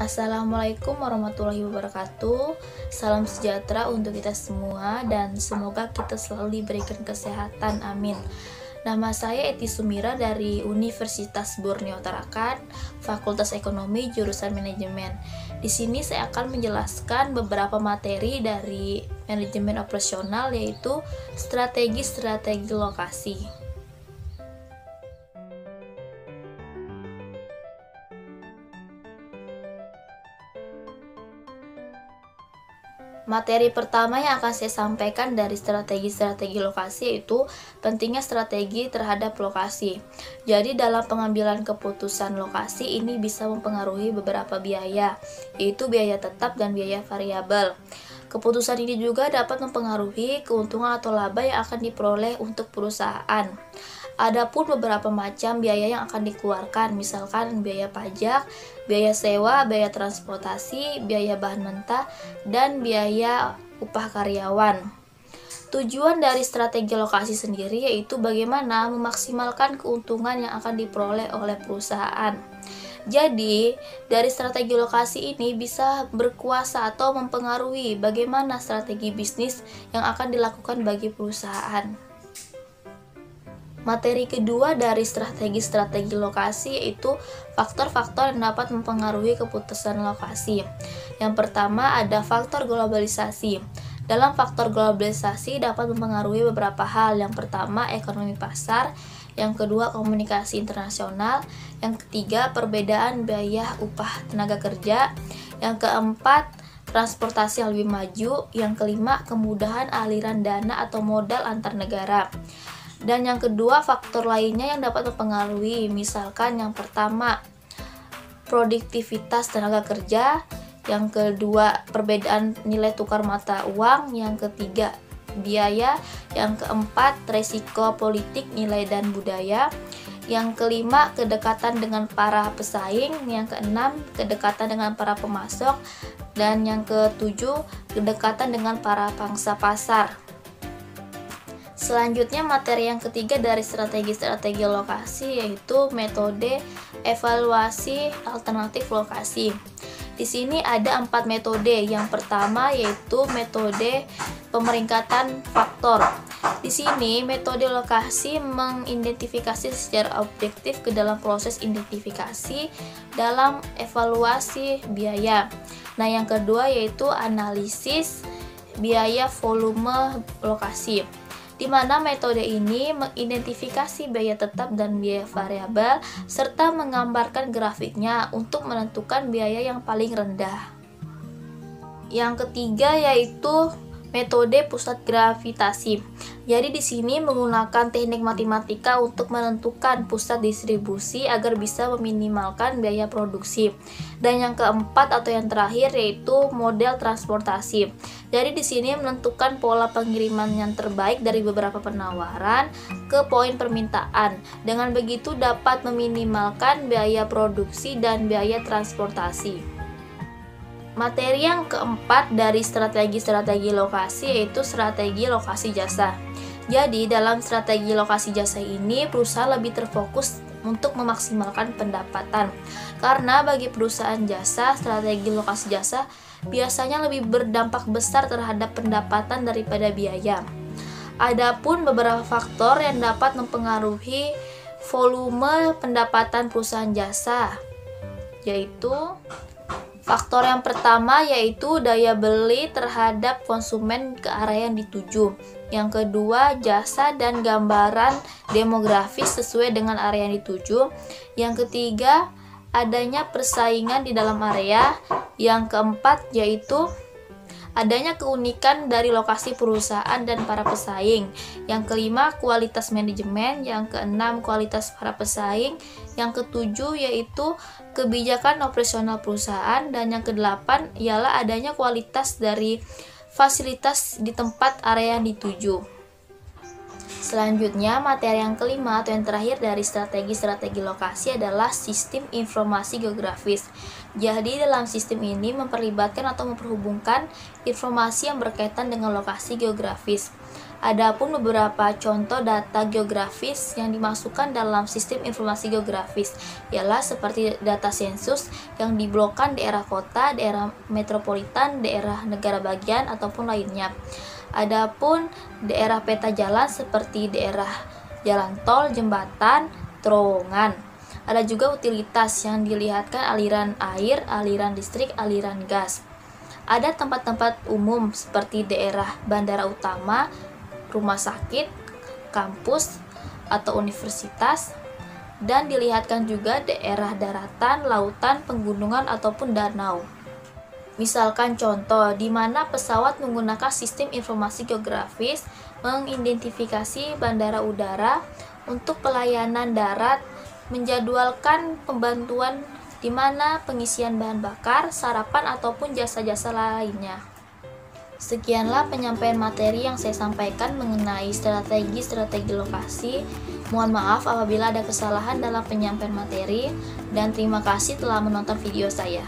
Assalamualaikum warahmatullahi wabarakatuh. Salam sejahtera untuk kita semua dan semoga kita selalu diberikan kesehatan, amin. Nama saya Eti Sumira dari Universitas Borneo Tarakan, Fakultas Ekonomi jurusan Manajemen. Di sini saya akan menjelaskan beberapa materi dari manajemen operasional, yaitu strategi lokasi. Materi pertama yang akan saya sampaikan dari strategi lokasi yaitu pentingnya strategi terhadap lokasi. Jadi dalam pengambilan keputusan lokasi ini bisa mempengaruhi beberapa biaya, yaitu biaya tetap dan biaya variabel. Keputusan ini juga dapat mempengaruhi keuntungan atau laba yang akan diperoleh untuk perusahaan. Adapun beberapa macam biaya yang akan dikeluarkan, misalkan biaya pajak, biaya sewa, biaya transportasi, biaya bahan mentah, dan biaya upah karyawan. Tujuan dari strategi lokasi sendiri yaitu bagaimana memaksimalkan keuntungan yang akan diperoleh oleh perusahaan. Jadi, dari strategi lokasi ini bisa berkuasa atau mempengaruhi bagaimana strategi bisnis yang akan dilakukan bagi perusahaan. Materi kedua dari strategi lokasi yaitu faktor-faktor yang dapat mempengaruhi keputusan lokasi. Yang pertama ada faktor globalisasi. Dalam faktor globalisasi dapat mempengaruhi beberapa hal. Yang pertama ekonomi pasar, yang kedua komunikasi internasional, yang ketiga perbedaan biaya upah tenaga kerja, yang keempat transportasi yang lebih maju, yang kelima kemudahan aliran dana atau modal antar negara. Dan yang kedua, faktor lainnya yang dapat mempengaruhi, misalkan yang pertama, produktivitas tenaga kerja, yang kedua, perbedaan nilai tukar mata uang, yang ketiga, biaya, yang keempat, resiko politik, nilai dan budaya, yang kelima, kedekatan dengan para pesaing, yang keenam, kedekatan dengan para pemasok, dan yang ketujuh, kedekatan dengan para pangsa pasar. Selanjutnya materi yang ketiga dari strategi lokasi yaitu metode evaluasi alternatif lokasi. Di sini ada 4 metode. Yang pertama yaitu metode pemeringkatan faktor. Di sini metode lokasi mengidentifikasi secara objektif ke dalam proses identifikasi dalam evaluasi biaya. Nah, yang kedua yaitu analisis biaya volume lokasi, di mana metode ini mengidentifikasi biaya tetap dan biaya variabel serta menggambarkan grafiknya untuk menentukan biaya yang paling rendah. Yang ketiga yaitu metode pusat gravitasi. Jadi di sini menggunakan teknik matematika untuk menentukan pusat distribusi agar bisa meminimalkan biaya produksi. Dan yang keempat atau yang terakhir yaitu model transportasi. Jadi di sini menentukan pola pengiriman yang terbaik dari beberapa penawaran ke poin permintaan. Dengan begitu dapat meminimalkan biaya produksi dan biaya transportasi. Materi yang keempat dari strategi lokasi yaitu strategi lokasi jasa. Jadi dalam strategi lokasi jasa ini perusahaan lebih terfokus untuk memaksimalkan pendapatan. Karena bagi perusahaan jasa, strategi lokasi jasa biasanya lebih berdampak besar terhadap pendapatan daripada biaya. Adapun beberapa faktor yang dapat mempengaruhi volume pendapatan perusahaan jasa, yaitu faktor yang pertama yaitu daya beli terhadap konsumen ke area yang dituju. Yang kedua, jasa dan gambaran demografis sesuai dengan area yang dituju. Yang ketiga, adanya persaingan di dalam area. Yang keempat yaitu adanya keunikan dari lokasi perusahaan dan para pesaing. Yang kelima, kualitas manajemen. Yang keenam, kualitas para pesaing. Yang ketujuh yaitu kebijakan operasional perusahaan. Dan yang kedelapan ialah adanya kualitas dari fasilitas di tempat area yang dituju. Selanjutnya, materi yang kelima atau yang terakhir dari strategi lokasi adalah sistem informasi geografis. Jadi, dalam sistem ini memperlibatkan atau memperhubungkan informasi yang berkaitan dengan lokasi geografis. Adapun beberapa contoh data geografis yang dimasukkan dalam sistem informasi geografis ialah seperti data sensus yang diblokkan daerah kota, daerah metropolitan, daerah negara bagian ataupun lainnya. Adapun daerah peta jalan seperti daerah jalan tol, jembatan, terowongan. Ada juga utilitas yang dilihatkan aliran air, aliran listrik, aliran gas. Ada tempat-tempat umum seperti daerah bandara utama, rumah sakit, kampus, atau universitas, dan dilihatkan juga daerah daratan, lautan, pegunungan, ataupun danau. Misalkan contoh, di mana pesawat menggunakan sistem informasi geografis mengidentifikasi bandara udara untuk pelayanan darat, menjadwalkan pembantuan di mana pengisian bahan bakar, sarapan, ataupun jasa-jasa lainnya. Sekianlah penyampaian materi yang saya sampaikan mengenai strategi lokasi. Mohon maaf apabila ada kesalahan dalam penyampaian materi, dan terima kasih telah menonton video saya.